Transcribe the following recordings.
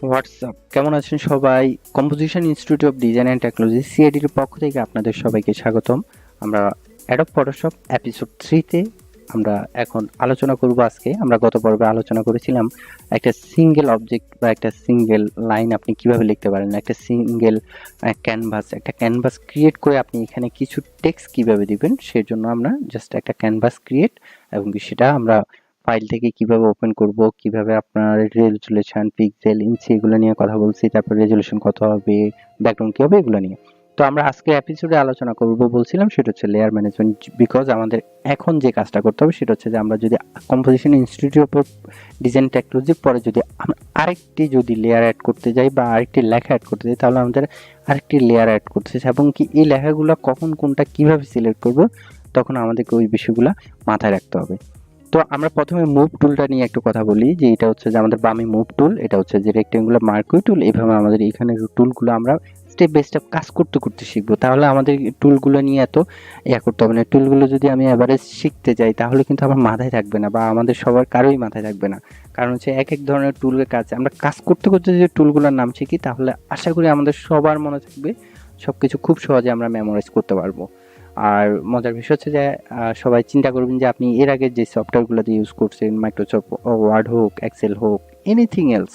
WhatsApp, কেমন আছেন সবাই? Composition institute of design and technology সিআইডির পক্ষ থেকে আপনাদের সবাইকে স্বাগতম। আমরা অ্যাডোব ফটোশপ এপিসোড 3-তে আমরা এখন আলোচনা করব। আজকে আমরা গত পর্বে আলোচনা করেছিলাম একটা সিঙ্গেল অবজেক্ট বা একটা সিঙ্গেল লাইন আপনি কিভাবে লিখতে পারেন, একটা সিঙ্গেল ক্যানভাস ক্রিয়েট করে আপনি এখানে কিছু টেক্সট কিভাবে দিবেন। সেজন্য আমরা জাস্ট একটা ক্যানভাস ক্রিয়েট এবং সেটা আমরা ফাইল থেকে কিভাবে ওপেন করব, কিভাবে আপনার রেজুলেশন, পিক্সেল, ইঞ্চি এগুলো নিয়ে কথা বলছি। তারপর রেজুলেশন কত হবে, ব্যাকগ্রাউন্ড কি হবে, এগুলো নিয়ে। তো আমরা আজকে এপিসোডে আলোচনা করব বলছিলাম, সেটা হচ্ছে লেয়ার ম্যানেজমেন্ট। বিকজ আমাদের এখন যে কাজটা করতে হবে সেটা হচ্ছে যে আমরা যদি কম্পোজিশন ইনস্টিটিউট অফ ডিজাইন টেকনোলজির পরে যদি আমরা আরেকটি লেয়ার অ্যাড করতে যাই বা আরেকটি লেখা অ্যাড করতে যাই, তাহলে আমাদের আরেকটি লেয়ার অ্যাড করতে চাই এবং কি এই লেখাগুলো কখন কোনটা কিভাবে সিলেক্ট করব, তখন আমাদেরকে ওই বিষয়গুলো মাথায় রাখতে হবে। তো আমরা প্রথমে মুভ টুলটা নিয়ে একটু কথা বলি, যে এটা হচ্ছে যে আমাদের বামে মুভ টুল, এটা হচ্ছে যে রেক্টেঙ্গুলার মার্কুই টুল। এইভাবে আমাদের এখানে টুলগুলো আমরা স্টেপ বাই স্টেপ কাজ করতে করতে শিখবো। তাহলে আমাদের টুলগুলো নিয়ে এত করতে হবে না। টুলগুলো যদি আমি এভারেজ শিখতে যাই তাহলে কিন্তু আমার মাথায় থাকবে না, বা আমাদের সবার কারোই মাথায় থাকবে না। কারণ হচ্ছে এক এক ধরনের টুলের কাজ আমরা কাজ করতে করতে যদি টুলগুলোর নাম শিখি, তাহলে আশা করি আমাদের সবার মনে থাকবে, সবকিছু খুব সহজে আমরা মেমোরাইজ করতে পারবো। আর মজার বিষয় হচ্ছে যে সবাই চিন্তা করবেন যে আপনি এর আগে যে সফটওয়্যারগুলোতে ইউজ করছেন, মাইক্রোসফট ওয়ার্ড হোক, এক্সেল হোক, এনিথিং এলস,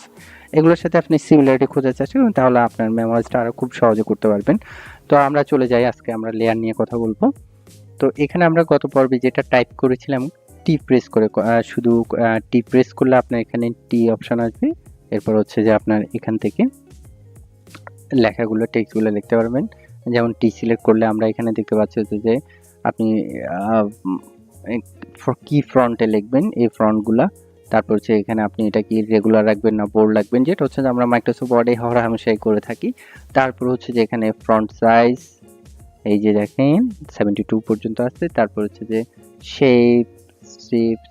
এগুলোর সাথে আপনি সিমিলারিটি খোঁজার চেষ্টা করুন, তাহলে আপনার মেমোরাইজটা আরও খুব সহজে করতে পারবেন। তো আমরা চলে যাই, আজকে আমরা লেয়ার নিয়ে কথা বলবো। তো এখানে আমরা গত পর্বে যেটা টাইপ করেছিলাম, টি প্রেস করে, শুধু টি প্রেস করলে আপনার এখানে টি অপশন আসবে। এরপর হচ্ছে যে আপনার এখান থেকে লেখাগুলো, টেক্সটগুলো লিখতে পারবেন। যেমন টি সিলেক্ট করলে আমরা এখানে দেখতে পাচ্ছি যে আপনি কি ফ্রন্টে লিখবেন, এই ফ্রন্টগুলা। তারপর হচ্ছে এখানে আপনি এটা কি রেগুলার রাখবেন না বোল্ড রাখবেন, যেটা হচ্ছে যে আমরা মাইক্রোসফট ওয়ার্ডে হরহামেশাই করে থাকি। তারপর হচ্ছে যে এখানে ফ্রন্ট সাইজ, এই যে দেখেন 72 পর্যন্ত আছে। তারপর হচ্ছে যে শেপ,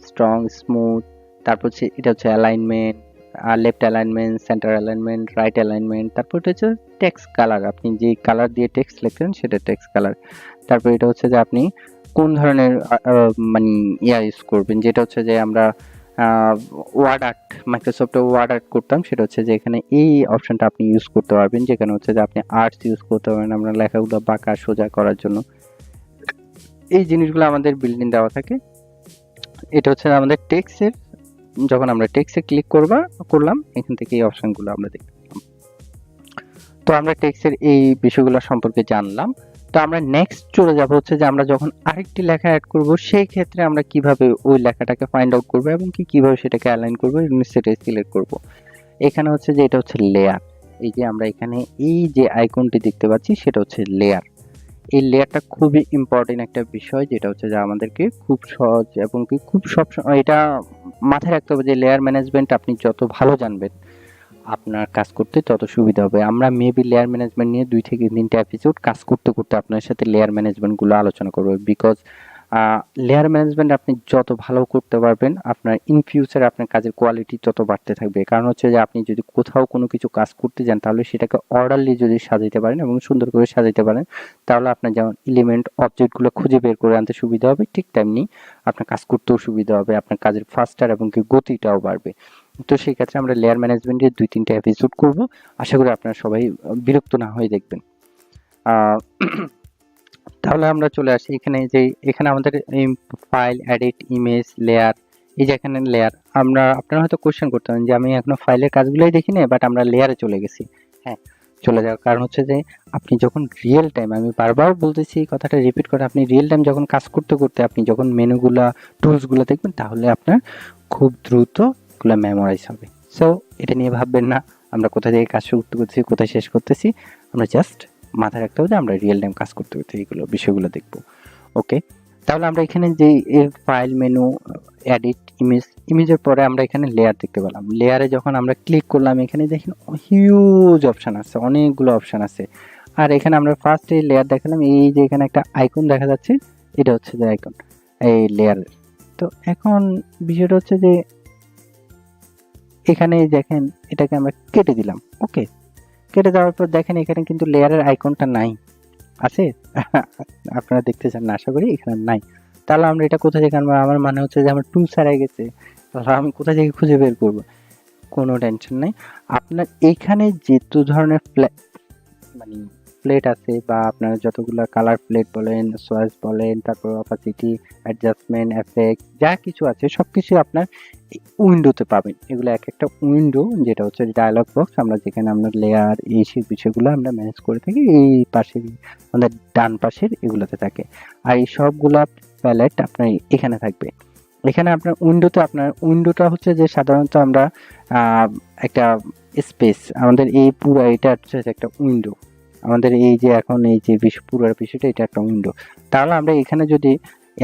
স্ট্রং, স্মুথ। তারপর হচ্ছে এটা হচ্ছে alignment, left alignment, centre alignment, right alignment. তারপর এটা হচ্ছে টেক্সট কালার, আপনি যে কালার দিয়ে টেক্সট লিখছেন সেটা টেক্সট কালার। তারপর এটা হচ্ছে যে আপনি কোন ধরনের মানে ইউজ করবেন, যেটা হচ্ছে যে আমরা ওয়ার্ড আর্ট, মাইক্রোসফটে ওয়ার্ড আর্ট করতাম, সেটা হচ্ছে যে এখানে এই অপশনটা আপনি ইউজ করতে পারবেন, যেখানে হচ্ছে যে আপনি আর্টস ইউজ করতে পারবেন আমরা লেখাগুলো বাঁকা সোজা করার জন্য। এই জিনিসগুলো আমাদের বিল্ডিং দেওয়া থাকে। এটা হচ্ছে আমাদের টেক্সটের, যখন আমরা টেক্সটে ক্লিক করলাম, এখান থেকে এই অপশনগুলো আমরা দেখতে পেলাম। তো আমরা টেক্সটের এই বিষয়গুলো সম্পর্কে জানলাম। তো আমরা নেক্সট চলে যাব হচ্ছে যে আমরা যখন আরেকটি লেখা অ্যাড করব, সেই ক্ষেত্রে আমরা কিভাবে ওই লেখাটাকে ফাইন্ড আউট করব এবং কিভাবে সেটাকে অ্যালাইন করব এবং সেটা সিলেক্ট করব। এখানে হচ্ছে যে এটা হচ্ছে লেয়ার। এই যে আমরা এখানে এই যে আইকনটি দেখতে পাচ্ছি সেটা হচ্ছে লেয়ার। এই লেয়ারটা খুবই ইম্পর্টেন্ট একটা বিষয়, যেটা হচ্ছে যে আমাদেরকে খুব সহজ এবং কি খুব সবসময় এটা মাথায় রাখতে হবে যে লেয়ার ম্যানেজমেন্ট আপনি যত ভালো জানবেন আপনার কাজ করতে তত সুবিধা হবে। আমরা মেবি লেয়ার ম্যানেজমেন্ট নিয়ে 2 থেকে 3টা এপিসোড কাজ করতে করতে আপনার সাথে লেয়ার ম্যানেজমেন্টগুলো আলোচনা করব। বিকজ লেয়ার ম্যানেজমেন্ট আপনি যত ভালো করতে পারবেন, আপনার ইন ফিউচার আপনার কাজের কোয়ালিটি তত বাড়তে থাকবে। কারণ হচ্ছে যে আপনি যদি কোথাও কোনো কিছু কাজ করতে যান, তাহলে সেটাকে অর্ডারলি যদি সাজাইতে পারেন এবং সুন্দর করে সাজাইতে পারেন, তাহলে আপনার যেমন এলিমেন্ট অবজেক্টগুলো খুঁজে বের করে আনতে সুবিধা হবে, ঠিক তেমনি আপনার কাজ করতেও সুবিধা হবে, আপনার কাজের ফাস্টার এবং কি গতিটাও বাড়বে। তো সেই ক্ষেত্রে আমরা লেয়ার ম্যানেজমেন্টের 2-3টা এপিসোড করব। আশা করি আপনারা সবাই বিরক্ত না হয়ে দেখবেন। তাহলে আমরা চলে আসি এখানে, যে এখানে আমাদের ফাইল, এডিট, ইমেজ, লেয়ার, এই যে এখানে লেয়ার। আপনারা হয়তো কোশ্চেন করতে পারেন যে আমি এখনো ফাইলের কাজগুলোই দেখি না, বাট আমরা লেয়ারে চলে গেছি। হ্যাঁ, চলে যাওয়ার কারণ হচ্ছে যে আপনি যখন রিয়েল টাইম, আমি বারবার বলতেছি এই কথাটা রিপিট করে, আপনি রিয়েল টাইম যখন কাজ করতে করতে আপনি যখন মেনুগুলা, টুলসগুলো দেখবেন, তাহলে আপনার খুব দ্রুত এগুলো মেমোরাইজ হবে। সো এটা নিয়ে ভাববেন না আমরা কোথা থেকে কাজ শুরু করতেছি, কোথায় শেষ করতেছি। আমরা জাস্ট মাথায় রাখতে হবে যে আমরা রিয়েল টাইম কাজ করতে করতে এইগুলো বিষয়গুলো দেখব। ওকে, তাহলে আমরা এখানে যে এর ফাইল মেনু, এডিট, ইমেজের পরে আমরা এখানে লেয়ার দেখতে পেলাম। লেয়ারে যখন আমরা ক্লিক করলাম, এখানে দেখেন হিউজ অপশান আছে, অনেকগুলো অপশান আছে। আর এখানে আমরা ফার্স্টে লেয়ার দেখালাম, এই যে এখানে একটা আইকন দেখা যাচ্ছে, এটা হচ্ছে যে আইকন এই লেয়ারের। তো এখন বিষয়টা হচ্ছে যে এখানে দেখেন এটাকে আমরা কেটে দিলাম। ওকে, কেটে দেওয়ার পর দেখেন এখানে কিন্তু লেয়ারের আইকনটা নাই, আছে? আপনারা দেখতে চান না আশা করি, এখানে নাই। তাহলে আমরা এটা কোথা থেকে আনবো? আমার মানে হচ্ছে যে আমার টুলস হারিয়ে গেছে, তাহলে আমি কোথা থেকে খুঁজে বের করবো? কোনো টেনশন নাই। আপনার এইখানে যেহেতু ধরনের মানে প্লেট আছে বা আপনার যতগুলো কালার প্লেট বলেন, সোয়াচ বলেন, তারপর অপাসিটি, অ্যাডজাস্টমেন্ট, এফেক্ট যা কিছু আছে সবকিছু আপনার উইন্ডোতে পাবেন। এগুলো এক একটা উইন্ডো, যেটা হচ্ছে ডায়ালগ বক্স, আমরা যেখানে আমরা লেয়ার এই সেই বিষয়গুলো আমরা ম্যানেজ করে থাকি, এই পাশের আমাদের ডান পাশের এগুলোতে থাকে। আর এই সবগুলা প্যালেট আপনার এখানে থাকবে। এখানে আপনার উইন্ডোতে, আপনার উইন্ডোটা হচ্ছে যে সাধারণত আমরা একটা স্পেস, আমাদের এই পুরো এটা হচ্ছে একটা উইন্ডো, আমাদের এই যে এখন এই যে পুরো বিষয়টা এটা একটা উইন্ডো। তাহলে আমরা এখানে যদি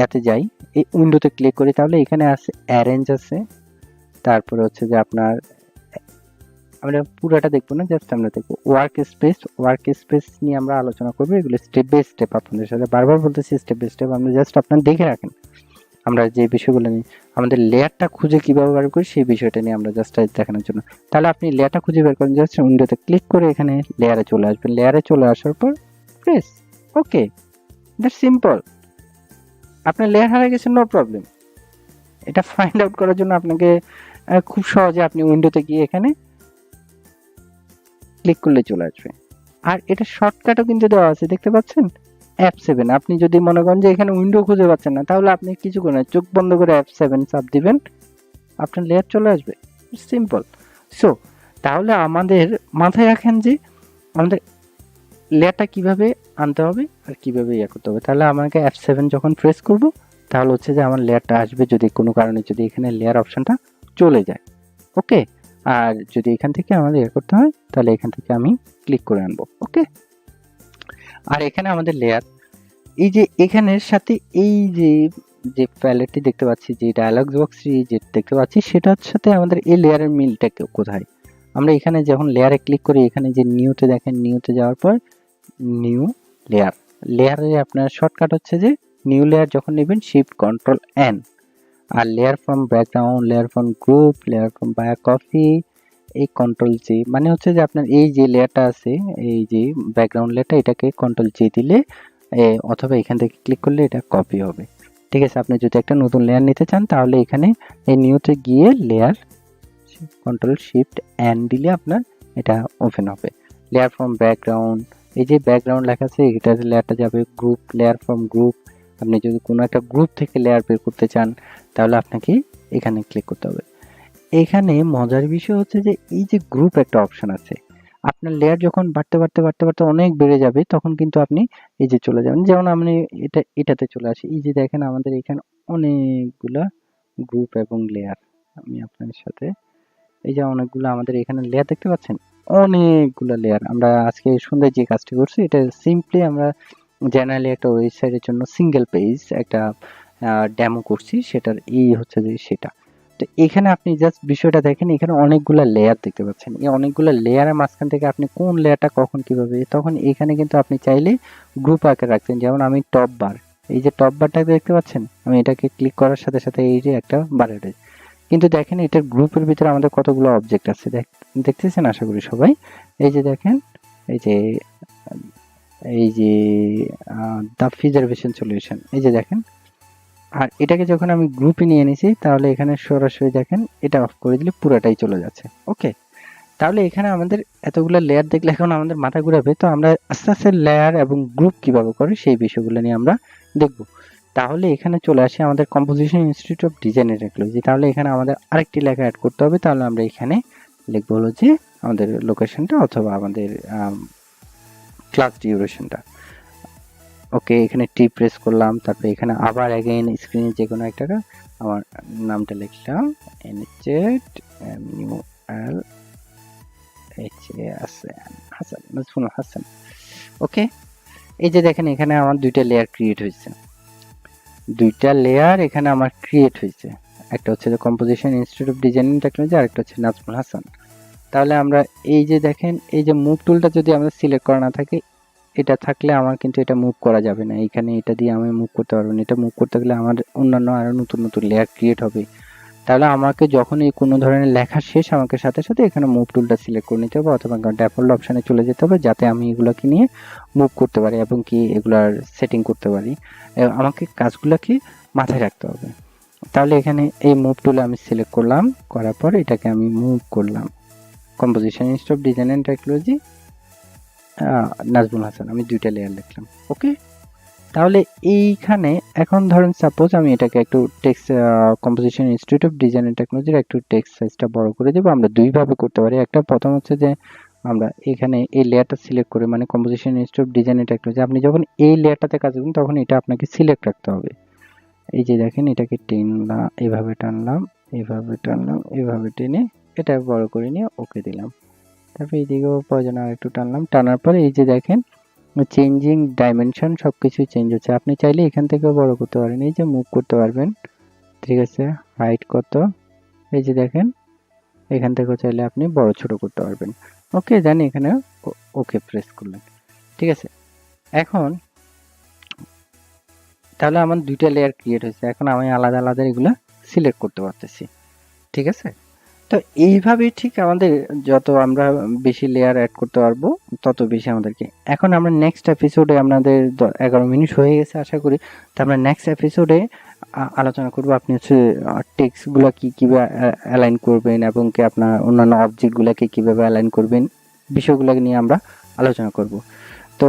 এতে যাই, এই উইন্ডোতে ক্লিক করি, তাহলে এখানে আছে অ্যারেঞ্জ আছে, তারপরে হচ্ছে যে আপনার, আমরা পুরোটা দেখবো না, জাস্ট আমরা দেখবো ওয়ার্ক স্পেস। ওয়ার্ক স্পেস নিয়ে আমরা আলোচনা করবো, এগুলো স্টেপ বাই স্টেপ আপনাদের সাথে বারবার বলতেছি, স্টেপ বাই স্টেপ আমরা জাস্ট আপনার দেখে রাখেন। আমরা যে বিষয়গুলো নিয়ে আমাদের লেয়ারটা খুঁজে কিভাবে বের করি সেই বিষয়টা নিয়ে আমরা জাস্ট দেখানোর জন্য। তাহলে আপনি লেয়ারটা খুঁজে বের করেন, জাস্ট উইন্ডোতে ক্লিক করে এখানে লেয়ারে চলে আসবেন। লেয়ারে চলে আসার পর প্রেস ওকে, দ্যাট সিম্পল। আপনার লেয়ার হারিয়ে গেছে, নো প্রবলেম। এটা ফাইন্ড আউট করার জন্য আপনাকে খুব সহজে আপনি উইন্ডোতে গিয়ে এখানে ক্লিক করলে চলে আসবে। আর এটা শর্টকাটও কিন্তু দেওয়া আছে, দেখতে পাচ্ছেন, F7। আপনি যদি মনে করেন যে এখানে উইন্ডো খুঁজে পাচ্ছেন না, তাহলে আপনি কিছু করেন, চোখ বন্ধ করে F7 চাপ দিবেন, আপনার লেয়ার চলে আসবে। সিম্পল। সো তাহলে আমাদের মাথায় রাখেন যে আমাদের লেয়ারটা কিভাবে আনতে হবে আর কিভাবে ইয়ে করতে হবে। তাহলে আমাকে F7 যখন প্রেস করব, তাহলে হচ্ছে যে আমার লেয়ারটা আসবে, যদি কোনো কারণে যদি এখানে লেয়ার অপশনটা চলে যায়। ওকে, আর যদি এখান থেকে আমাদের ইয়ে করতে হয়, তাহলে এখান থেকে আমি ক্লিক করে আনবো। ওকে, আর এখানে আমাদের লেয়ার, এই যে এখানের সাথে এই যে যে প্যালেটটি দেখতে পাচ্ছি, যে ডায়ালগ বক্সটি যে দেখতে পাচ্ছি, সেটার সাথে আমাদের এই লেয়ারের মিলটা কোথায়। আমরা এখানে যখন লেয়ারে ক্লিক করি, এখানে যে নিউতে দেখেন, নিউতে যাওয়ার পর নিউ লেয়ার, লেয়ারে আপনার শর্টকাট হচ্ছে যে নিউ লেয়ার যখন নেবেন শিফট কন্ট্রোল এন, আর layer from background, layer from group, layer from via copy, এই কন্ট্রোল জি, মানে হচ্ছে যে আপনার এই যে লেয়ারটা আছে, এই যে ব্যাকগ্রাউন্ড লেয়ারটা, এটাকে কন্ট্রোল জি দিলে অথবা এখান থেকে ক্লিক করলে এটা কপি হবে। ঠিক আছে, আপনি যদি একটা নতুন লেয়ার নিতে চান, তাহলে এখানে এই নিউতে গিয়ে লেয়ার কন্ট্রোল শিফট এন দিলে আপনার এটা ওপেন হবে। লেয়ার ফ্রম ব্যাকগ্রাউন্ড, এই যে ব্যাকগ্রাউন্ড লেখা আছে, এটার লেয়ারটা যাবে গ্রুপ, লেয়ার ফ্রম গ্রুপ। আপনি যদি কোনো একটা গ্রুপ থেকে লেয়ার বের করতে চান, তাহলে আপনাকে এখানে ক্লিক করতে হবে। এখানে মজার বিষয় হচ্ছে যে এই যে গ্রুপ একটা অপশন আছে, আপনার লেয়ার যখন বাড়তে বাড়তে বাড়তে বাড়তে অনেক বেড়ে যাবে, তখন কিন্তু আপনি এই যে চলে যাবেন, যেমন আমি এটাতে চলে আসি। এই যে দেখেন আমাদের এখানে অনেকগুলা গ্রুপ এবং লেয়ার, আমি আপনাদের সাথে এই যে অনেকগুলো আমাদের এখানে লেয়ার দেখতে পাচ্ছেন, অনেকগুলো লেয়ার। আমরা আজকে সন্ধ্যায় যে কাজটি করছি, এটা সিম্পলি আমরা জেনারেলি একটা ওয়েবসাইটের জন্য সিঙ্গেল পেজ একটা ডেমো করছি, সেটার এই হচ্ছে যে সেটা। তো এখানে আপনি জাস্ট বিষয়টা দেখেন, এখানে অনেকগুলো লেয়ার দেখতে পাচ্ছেন, এই অনেকগুলো লেয়ারের মাঝখান থেকে আপনি কোন লেয়ারটা কখন কিভাবে, তখন এখানে কিন্তু আপনি চাইলে গ্রুপ আকারে রাখছেন। যেমন আমি টপ বার, এই যে টপ বারটা দেখতে পাচ্ছেন, আমি এটাকে ক্লিক করার সাথে সাথে এই যে একটা বার এটা, কিন্তু দেখেন এটার গ্রুপের ভিতরে আমাদের কতগুলো অবজেক্ট আছে, দেখতেছেন আশা করি সবাই। এই যে দেখেন, এই যে দ্য প্রিজার্ভেশন সলিউশন, এই যে দেখেন। আর এটাকে যখন আমি গ্রুপে নিয়ে নিয়েছি, তাহলে এখানে সরাসরি দেখেন এটা অফ করে দিলে পুরোটাই চলে যাচ্ছে। ওকে, তাহলে এখানে আমাদের এতগুলো লেয়ার দেখলে এখন আমাদের মাথা ঘুরাবে, তো আমরা আস্তে আস্তে লেয়ার এবং গ্রুপ কিভাবে করে সেই বিষয়গুলো নিয়ে আমরা দেখব। তাহলে এখানে চলে আসি আমাদের কম্পোজিশন ইনস্টিটিউট অফ ডিজাইন এর টেকনোলজি। তাহলে এখানে আমাদের আরেকটি লেখা অ্যাড করতে হবে। তাহলে আমরা এখানে লিখবো হলো যে আমাদের লোকেশনটা অথবা আমাদের ক্লাস ডিউরেশনটা। ওকে, এখানে টি প্রেস করলাম, তারপরে এখানে আবার অ্যাগেইন স্ক্রিনে যে কোনো একটা আমার নামটা লিখলাম, হাসান। ওকে, এই যে দেখেন এখানে আমার দুইটা লেয়ার ক্রিয়েট হয়েছে, এখানে আমার ক্রিয়েট হয়েছে। একটা হচ্ছে যে composition institute of designing technology, আর একটা হচ্ছে নাজমুল হাসান। তাহলে আমরা এই যে দেখেন, এই যে মুভ টুলটা যদি আমাদের সিলেক্ট করা না থাকে, এটা থাকলে আমার কিন্তু এটা মুভ করা যাবে না। এখানে এটা দিয়ে আমি মুভ করতে পারবো না। এটা মুভ করতে গেলে আমার অন্যান্য আরো নতুন নতুন লেয়ার ক্রিয়েট হবে। তাহলে আমাকে যখন এই কোনো ধরনের লেখা শেষ, আমাকে সাথে সাথে এখানে মুভ টুলটা সিলেক্ট করে নিতে হবে, অথবা ডিফল্ট অপশনে চলে যেতে হবে, যাতে আমি এগুলোকে নিয়ে মুভ করতে পারি এবং কি এগুলার সেটিং করতে পারি। আমাকে কাজগুলোকে মাথায় রাখতে হবে। তাহলে এখানে এই মুভ টুলে আমি সিলেক্ট করলাম, করার পর এটাকে আমি মুভ করলাম, composition instead of design and technology Najmul Hasan, আমি 2টা লেয়ার লিখলাম। ওকে, তাহলে এইখানে এখন ধরেন সাপোজ আমি এটাকে একটু text composition institute of design and টেকনোলজির একটু টেক্সট সাইজটা বড় করে দেব। আমরা দুইভাবে করতে পারি। একটা প্রথম হচ্ছে যে আমরা এখানে এই লেয়ারটা সিলেক্ট করে, মানে composition institute of design and technology, আপনি যখন এই লেয়ারটাতে কাজ করবেন তখন এটা আপনাকে সিলেক্ট রাখতে হবে। এই যে দেখেন এটাকে টেনলাম, এভাবে টানলাম, এভাবে টানলাম, এভাবে টেনে এটা বড় করে নিয়ে ওকে দিলাম। তারপর এইদিকেও প্রয়োজন আর একটু টানলাম, টানার পরে এই যে দেখেন চেঞ্জিং ডাইমেনশন সবকিছু চেঞ্জ হচ্ছে। আপনি চাইলে এখান থেকেও বড় করতে পারেন, এই যে মুভ করতে পারবেন, ঠিক আছে, হাইট কত, এই যে দেখেন এখান থেকেও চাইলে আপনি বড় ছোট করতে পারবেন। ওকে, জানি এখানে ওকে প্রেস করলেন, ঠিক আছে। এখন তাহলে আমার 2টা লেয়ার ক্রিয়েট হয়েছে, এখন আমি আলাদা আলাদা এগুলা সিলেক্ট করতে পারতেছি, ঠিক আছে। তো এইভাবেই ঠিক আমাদের যত আমরা বেশি লেয়ার অ্যাড করতে পারবো তত বেশি আমাদেরকে। এখন আমরা নেক্সট এপিসোডে, আমাদের 11 মিনিট হয়ে গেছে আশা করি, তো আমরা নেক্সট এপিসোডে আলোচনা করব আপনি হচ্ছে টেক্সটগুলো কিভাবে অ্যালাইন করবেন এবং কি আপনার অন্যান্য অবজেক্টগুলোকে কিভাবে অ্যালাইন করবেন, বিষয়গুলোকে নিয়ে আমরা আলোচনা করব। তো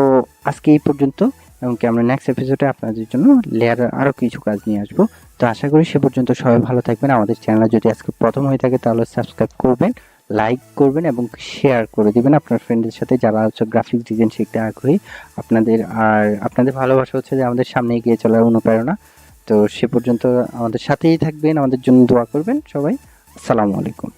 আজকে এই পর্যন্ত, এবং কি আমরা নেক্সট এপিসোডে আপনাদের জন্য লেয়ারের আরও কিছু কাজ নিয়ে আসবো। তো আশা করি সে পর্যন্ত সবাই ভালো থাকবেন। আমাদের চ্যানেল যদি আজকে প্রথম হয়ে থাকে তাহলে সাবস্ক্রাইব করবেন, লাইক করবেন এবং শেয়ার করে দিবেন আপনার ফ্রেন্ডদের সাথে যারা হচ্ছে গ্রাফিক ডিজাইন শিখতে আগ্রহী। আপনাদের ভালোবাসা হচ্ছে যে আমাদের সামনে এগিয়ে চলার অনুপ্রেরণা। তো সে পর্যন্ত আমাদের সাথেই থাকবেন, আমাদের জন্য দোয়া করবেন সবাই। আসসালামু আলাইকুম।